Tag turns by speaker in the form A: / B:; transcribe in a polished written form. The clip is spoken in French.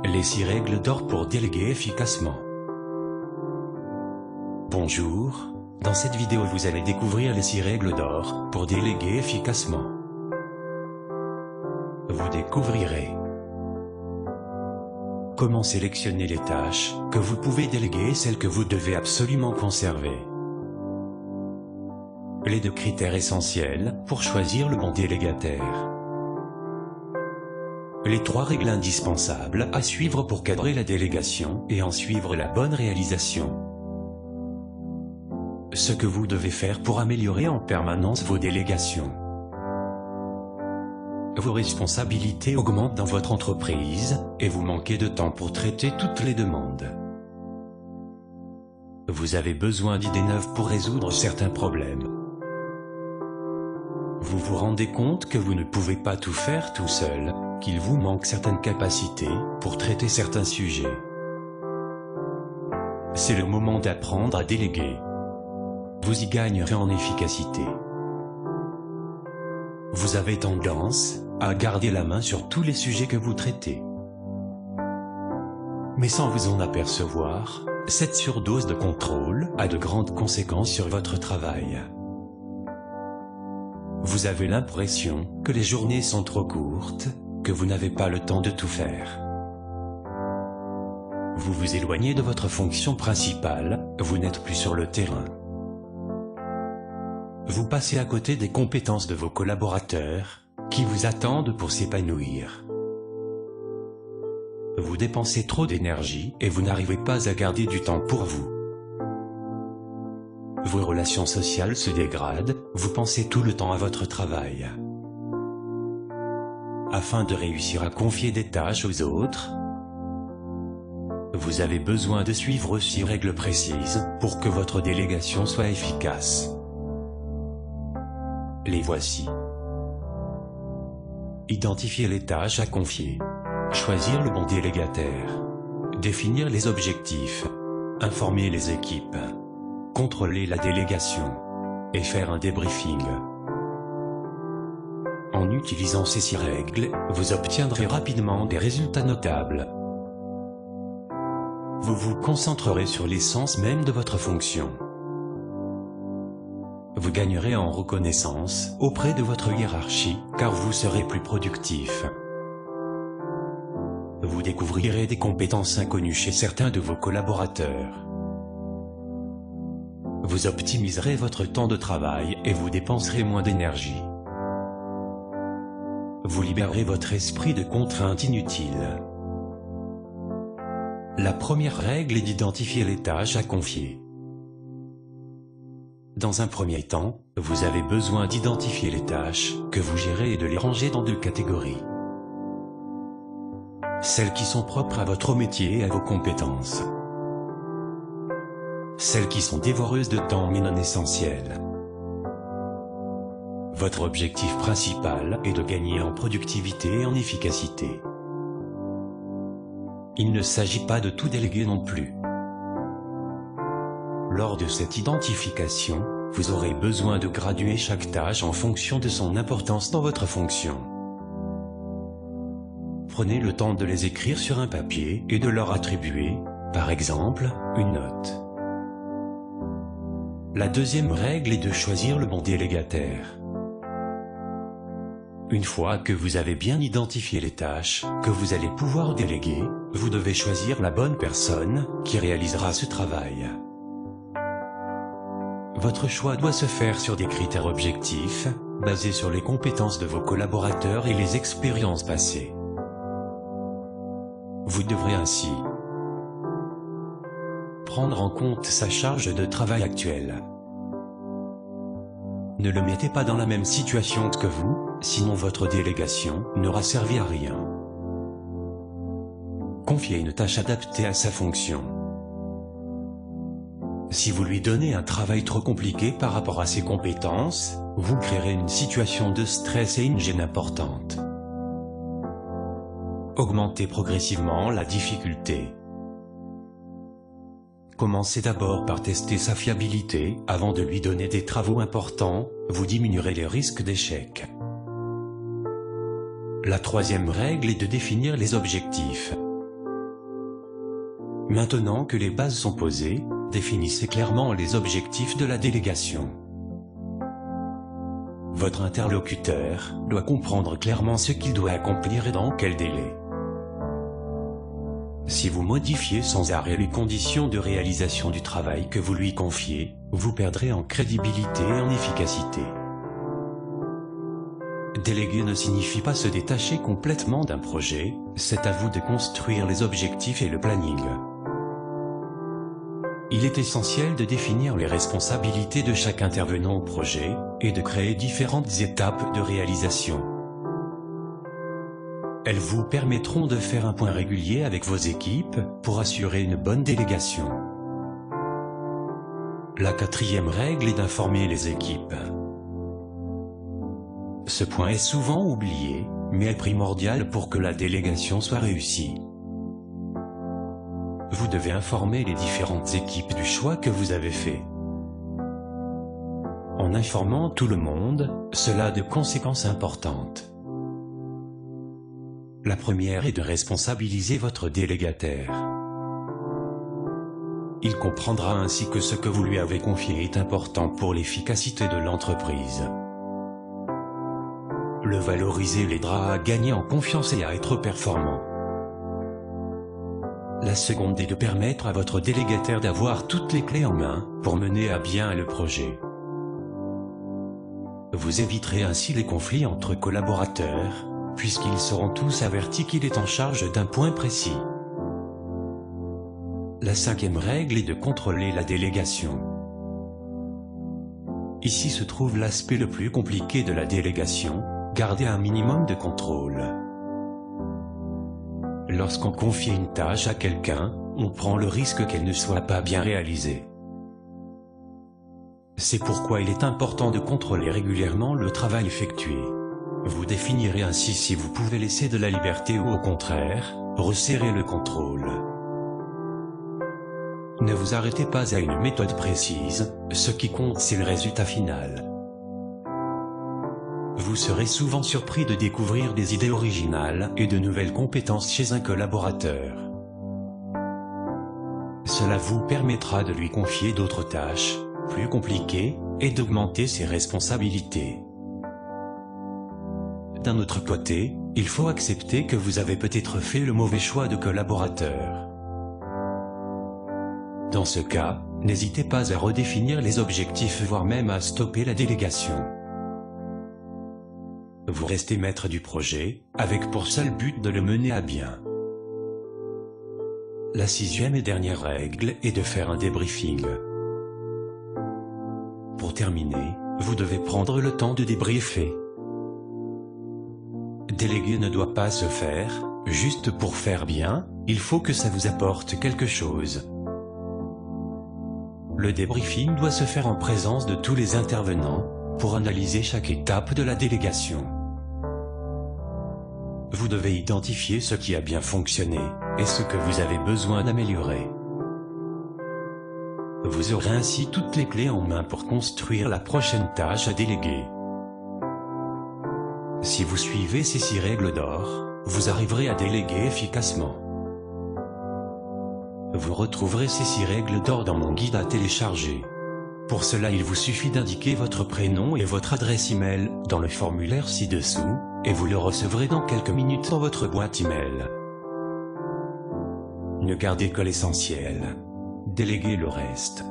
A: Les 6 règles d'or pour déléguer efficacement. Bonjour, dans cette vidéo vous allez découvrir les 6 règles d'or pour déléguer efficacement. Vous découvrirez comment sélectionner les tâches que vous pouvez déléguer et celles que vous devez absolument conserver. Les 2 critères essentiels pour choisir le bon délégataire. Les 3 règles indispensables à suivre pour cadrer la délégation et en suivre la bonne réalisation. Ce que vous devez faire pour améliorer en permanence vos délégations. Vos responsabilités augmentent dans votre entreprise et vous manquez de temps pour traiter toutes les demandes. Vous avez besoin d'idées neuves pour résoudre certains problèmes. Vous vous rendez compte que vous ne pouvez pas tout faire tout seul, qu'il vous manque certaines capacités pour traiter certains sujets. C'est le moment d'apprendre à déléguer. Vous y gagnerez en efficacité. Vous avez tendance à garder la main sur tous les sujets que vous traitez. Mais sans vous en apercevoir, cette surdose de contrôle a de grandes conséquences sur votre travail. Vous avez l'impression que les journées sont trop courtes, que vous n'avez pas le temps de tout faire. Vous vous éloignez de votre fonction principale, vous n'êtes plus sur le terrain. Vous passez à côté des compétences de vos collaborateurs, qui vous attendent pour s'épanouir. Vous dépensez trop d'énergie et vous n'arrivez pas à garder du temps pour vous. Vos relations sociales se dégradent, vous pensez tout le temps à votre travail. Afin de réussir à confier des tâches aux autres, vous avez besoin de suivre 6 règles précises pour que votre délégation soit efficace. Les voici. Identifier les tâches à confier. Choisir le bon délégataire. Définir les objectifs. Informer les équipes. Contrôler la délégation. Et faire un débriefing. En utilisant ces 6 règles, vous obtiendrez rapidement des résultats notables. Vous vous concentrerez sur l'essence même de votre fonction. Vous gagnerez en reconnaissance auprès de votre hiérarchie, car vous serez plus productif. Vous découvrirez des compétences inconnues chez certains de vos collaborateurs. Vous optimiserez votre temps de travail et vous dépenserez moins d'énergie. Vous libérerez votre esprit de contraintes inutiles. La première règle est d'identifier les tâches à confier. Dans un premier temps, vous avez besoin d'identifier les tâches que vous gérez et de les ranger dans 2 catégories. Celles qui sont propres à votre métier et à vos compétences. Celles qui sont dévoreuses de temps mais non essentielles. Votre objectif principal est de gagner en productivité et en efficacité. Il ne s'agit pas de tout déléguer non plus. Lors de cette identification, vous aurez besoin de graduer chaque tâche en fonction de son importance dans votre fonction. Prenez le temps de les écrire sur un papier et de leur attribuer, par exemple, une note. La deuxième règle est de choisir le bon délégataire. Une fois que vous avez bien identifié les tâches que vous allez pouvoir déléguer, vous devez choisir la bonne personne qui réalisera ce travail. Votre choix doit se faire sur des critères objectifs, basés sur les compétences de vos collaborateurs et les expériences passées. Vous devrez ainsi prendre en compte sa charge de travail actuelle. Ne le mettez pas dans la même situation que vous, sinon votre délégation n'aura servi à rien. Confiez une tâche adaptée à sa fonction. Si vous lui donnez un travail trop compliqué par rapport à ses compétences, vous créerez une situation de stress et une gêne importante. Augmentez progressivement la difficulté. Commencez d'abord par tester sa fiabilité avant de lui donner des travaux importants, vous diminuerez les risques d'échec. La troisième règle est de définir les objectifs. Maintenant que les bases sont posées, définissez clairement les objectifs de la délégation. Votre interlocuteur doit comprendre clairement ce qu'il doit accomplir et dans quel délai. Si vous modifiez sans arrêt les conditions de réalisation du travail que vous lui confiez, vous perdrez en crédibilité et en efficacité. Déléguer ne signifie pas se détacher complètement d'un projet, c'est à vous de construire les objectifs et le planning. Il est essentiel de définir les responsabilités de chaque intervenant au projet, et de créer différentes étapes de réalisation. Elles vous permettront de faire un point régulier avec vos équipes, pour assurer une bonne délégation. La quatrième règle est d'informer les équipes. Ce point est souvent oublié, mais est primordial pour que la délégation soit réussie. Vous devez informer les différentes équipes du choix que vous avez fait. En informant tout le monde, cela a de conséquences importantes. La première est de responsabiliser votre délégataire. Il comprendra ainsi que ce que vous lui avez confié est important pour l'efficacité de l'entreprise. Le valoriser l'aidera à gagner en confiance et à être performant. La seconde est de permettre à votre délégataire d'avoir toutes les clés en main pour mener à bien le projet. Vous éviterez ainsi les conflits entre collaborateurs, puisqu'ils seront tous avertis qu'il est en charge d'un point précis. La cinquième règle est de contrôler la délégation. Ici se trouve l'aspect le plus compliqué de la délégation, garder un minimum de contrôle. Lorsqu'on confie une tâche à quelqu'un, on prend le risque qu'elle ne soit pas bien réalisée. C'est pourquoi il est important de contrôler régulièrement le travail effectué. Vous définirez ainsi si vous pouvez laisser de la liberté ou au contraire, resserrer le contrôle. Ne vous arrêtez pas à une méthode précise, ce qui compte c'est le résultat final. Vous serez souvent surpris de découvrir des idées originales et de nouvelles compétences chez un collaborateur. Cela vous permettra de lui confier d'autres tâches, plus compliquées, et d'augmenter ses responsabilités. D'un autre côté, il faut accepter que vous avez peut-être fait le mauvais choix de collaborateur. Dans ce cas, n'hésitez pas à redéfinir les objectifs voire même à stopper la délégation. Vous restez maître du projet, avec pour seul but de le mener à bien. La sixième et dernière règle est de faire un débriefing. Pour terminer, vous devez prendre le temps de débriefer. Déléguer ne doit pas se faire, juste pour faire bien, il faut que ça vous apporte quelque chose. Le débriefing doit se faire en présence de tous les intervenants, pour analyser chaque étape de la délégation. Vous devez identifier ce qui a bien fonctionné, et ce que vous avez besoin d'améliorer. Vous aurez ainsi toutes les clés en main pour construire la prochaine tâche à déléguer. Si vous suivez ces 6 règles d'or, vous arriverez à déléguer efficacement. Vous retrouverez ces 6 règles d'or dans mon guide à télécharger. Pour cela il vous suffit d'indiquer votre prénom et votre adresse email dans le formulaire ci-dessous, et vous le recevrez dans quelques minutes dans votre boîte email. Ne gardez que l'essentiel. Déléguez le reste.